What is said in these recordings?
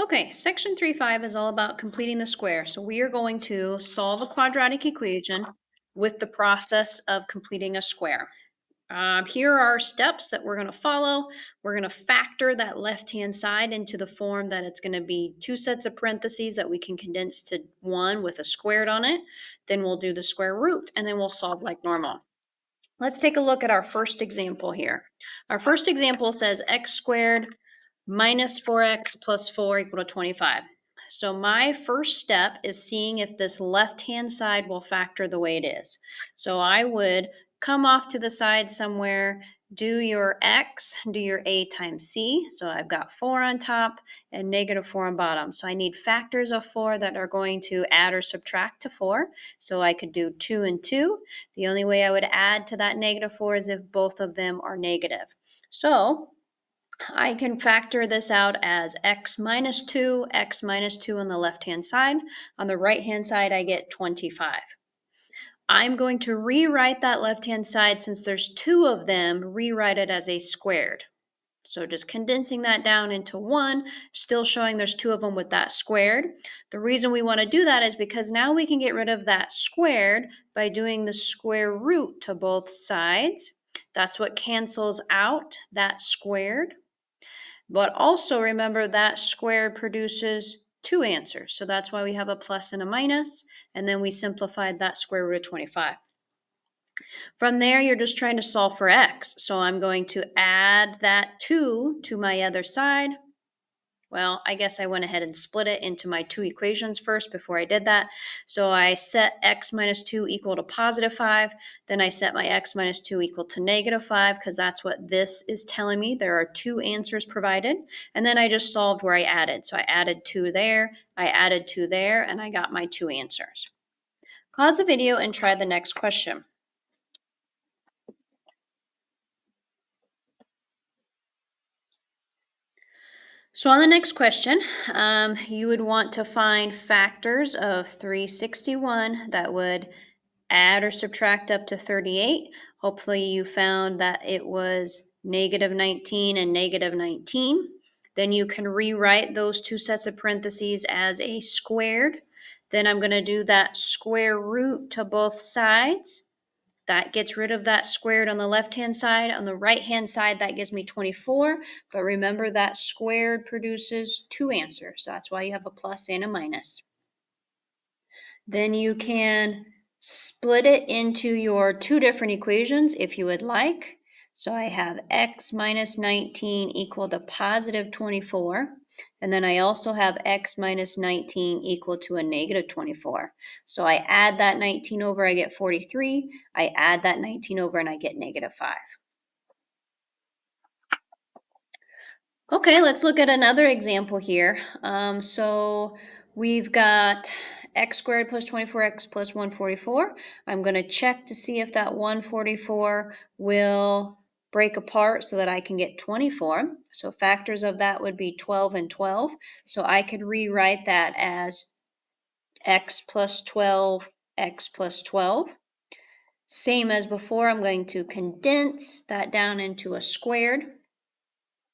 Okay, section 3.5 is all about completing the square. So we are going to solve a quadratic equation with the process of completing a square. Here are our steps that we're going to follow. We're going to factor that left-hand side into the form that it's going to be two sets of parentheses that we can condense to one with a squared on it. Then we'll do the square root, and then we'll solve like normal. Let's take a look at our first example here. Our first example says x squared minus 4x plus 4 equal to 25. So my first step is seeing if this left-hand side will factor the way it is. So I would come off to the side somewhere, do your x, do your a times c. So I've got 4 on top and negative 4 on bottom. So I need factors of 4 that are going to add or subtract to 4. So I could do 2 and 2. The only way I would add to that negative 4 is if both of them are negative. So I can factor this out as x minus 2 on the left-hand side. On the right-hand side, I get 25. I'm going to rewrite that left-hand side, since there's two of them, rewrite it as a squared. So just condensing that down into one, still showing there's two of them with that squared. The reason we want to do that is because now we can get rid of that squared by doing the square root to both sides. That's what cancels out that squared. But also remember that squared produces two answers. So that's why we have a plus and a minus. And then we simplified that square root of 25. From there, you're just trying to solve for x. So I'm going to add that 2 to my other side. Well, I guess I went ahead and split it into my two equations first before I did that. So I set x minus 2 equal to positive 5. Then I set my x minus 2 equal to negative 5, because that's what this is telling me. There are two answers provided. And then I just solved where I added. So I added 2 there, I added 2 there, and I got my two answers. Pause the video and try the next question. So on the next question, you would want to find factors of 361 that would add or subtract up to 38. Hopefully you found that it was negative 19 and negative 19. Then you can rewrite those two sets of parentheses as a squared. Then I'm going to do that square root to both sides. That gets rid of that squared on the left-hand side. On the right-hand side, that gives me 24. But remember that squared produces two answers. So that's why you have a plus and a minus. Then you can split it into your two different equations if you would like. So I have x minus 19 equal to positive 24. And then I also have x minus 19 equal to a negative 24. So I add that 19 over, I get 43. I add that 19 over and I get negative 5. Okay, let's look at another example here. So we've got x squared plus 24x plus 144. I'm going to check to see if that 144 will break apart so that I can get 24. So factors of that would be 12 and 12. So I could rewrite that as x plus 12, x plus 12. Same as before, I'm going to condense that down into a squared.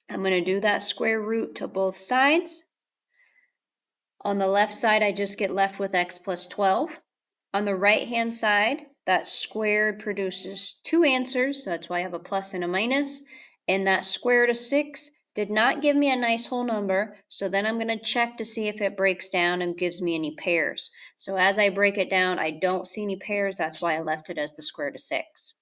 I'm going to do that square root to both sides. On the left side, I just get left with x plus 12. On the right-hand side, that squared produces two answers, so that's why I have a plus and a minus. And that square root of 6 did not give me a nice whole number, so then I'm going to check to see if it breaks down and gives me any pairs. So as I break it down, I don't see any pairs. That's why I left it as the square root of 6.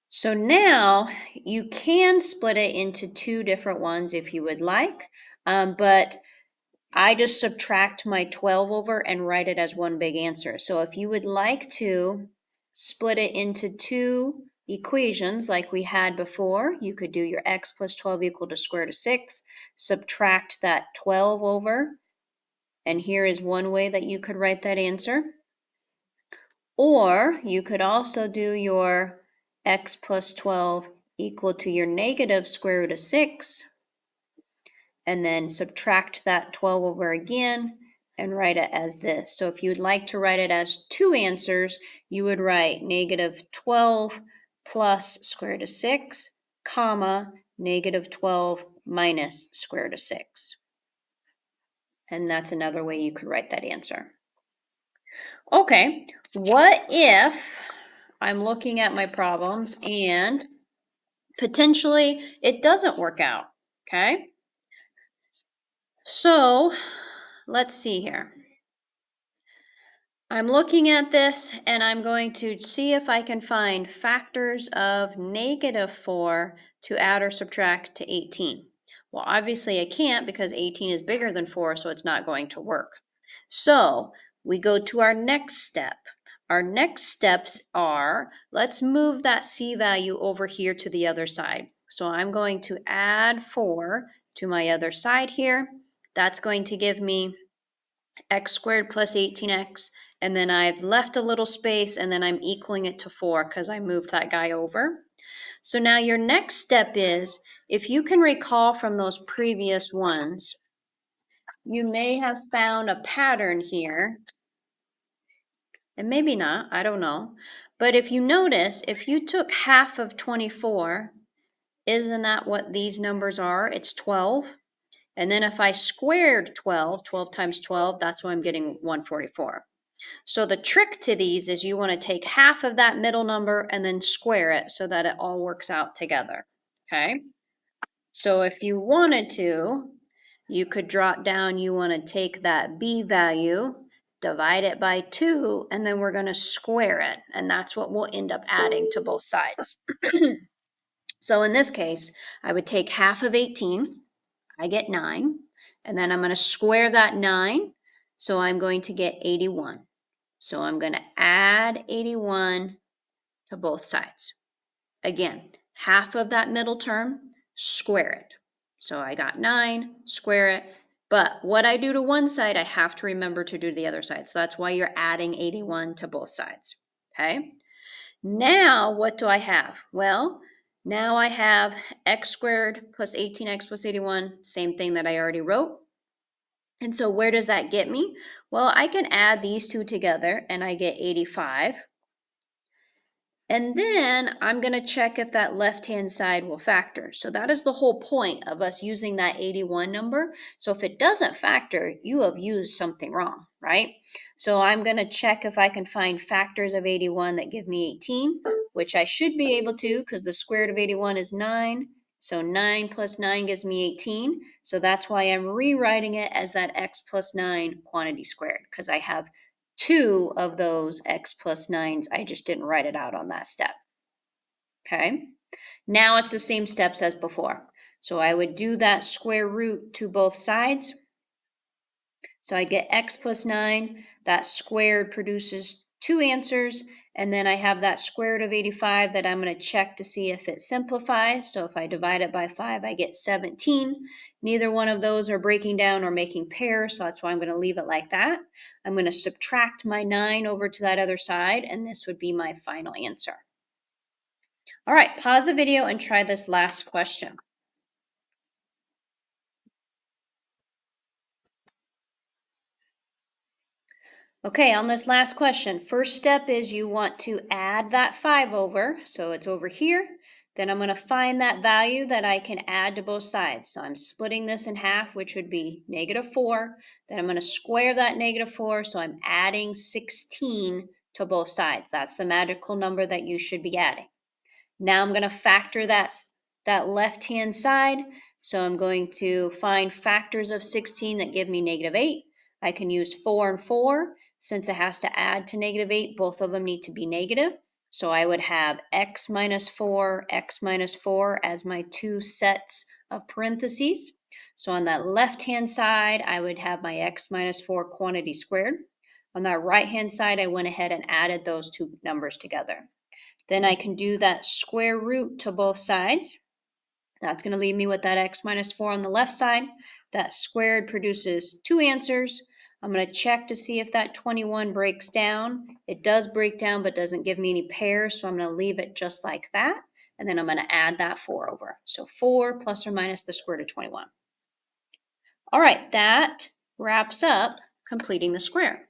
So now you can split it into two different ones if you would like, but I just subtract my 12 over and write it as one big answer. So if you would like to split it into two equations like we had before, you could do your x plus 12 equal to square root of 6, subtract that 12 over, and here is one way that you could write that answer. Or you could also do your x plus 12 equal to your negative square root of 6, and then subtract that 12 over again and write it as this. So if you'd like to write it as two answers, you would write negative 12 plus square root of 6, comma, negative 12 minus square root of 6. And that's another way you could write that answer. Okay, what if I'm looking at my problems and potentially it doesn't work out? Okay, so let's see here. I'm looking at this and I'm going to see if I can find factors of -4 to add or subtract to 18. Well, obviously I can't because 18 is bigger than 4, so it's not going to work. So we go to our next step. Our next steps are, let's move that C value over here to the other side. So I'm going to add 4 to my other side here. That's going to give me x squared plus 18x, and then I've left a little space and then I'm equaling it to 4 because I moved that guy over. So now your next step is, if you can recall from those previous ones, you may have found a pattern here, and maybe not, I don't know. But if you notice, if you took half of 24, isn't that what these numbers are? It's 12. And then if I squared 12, 12 times 12, that's why I'm getting 144. So the trick to these is you want to take half of that middle number and then square it so that it all works out together. Okay? So if you wanted to, you could drop down, you want to take that b value, divide it by 2, and then we're going to square it. And that's what we'll end up adding to both sides. So in this case, I would take half of 18, I get 9, and then I'm going to square that 9, so I'm going to get 81. So I'm going to add 81 to both sides. Again, half of that middle term, square it. So I got 9, square it. But what I do to one side, I have to remember to do to the other side. So that's why you're adding 81 to both sides. Okay? Now, what do I have? Well, now I have x squared plus 18x plus 81, same thing that I already wrote. And so where does that get me? Well, I can add these two together and I get 85. And then I'm going to check if that left-hand side will factor. So that is the whole point of us using that 81 number. So if it doesn't factor, you have used something wrong, right? So I'm going to check if I can find factors of 81 that give me 18, which I should be able to because the square root of 81 is 9. So 9 plus 9 gives me 18. So that's why I'm rewriting it as that x plus 9 quantity squared, because I have 2 of those x plus 9s. I just didn't write it out on that step. Okay, now it's the same steps as before. So I would do that square root to both sides. So I get x plus 9, that squared produces 2 answers, and then I have that square root of 85 that I'm going to check to see if it simplifies. So if I divide it by 5, I get 17. Neither one of those are breaking down or making pairs, so that's why I'm going to leave it like that. I'm going to subtract my 9 over to that other side, and this would be my final answer. All right, pause the video and try this last question. Okay, on this last question, first step is you want to add that 5 over, so it's over here. Then I'm going to find that value that I can add to both sides. So I'm splitting this in half, which would be -4. Then I'm going to square that -4, so I'm adding 16 to both sides. That's the magical number that you should be adding. Now I'm going to factor that left-hand side. So I'm going to find factors of 16 that give me -8. I can use 4 and 4. Since it has to add to -8, both of them need to be negative. So I would have x minus 4 as my two sets of parentheses. So on that left-hand side, I would have my x minus 4 quantity squared. On that right-hand side, I went ahead and added those two numbers together. Then I can do that square root to both sides. That's going to leave me with that x minus 4 on the left side. That squared produces 2 answers. I'm going to check to see if that 21 breaks down. It does break down, but doesn't give me any pairs, so I'm going to leave it just like that. And then I'm going to add that 4 over. So 4 plus or minus the square root of 21. All right, that wraps up completing the square.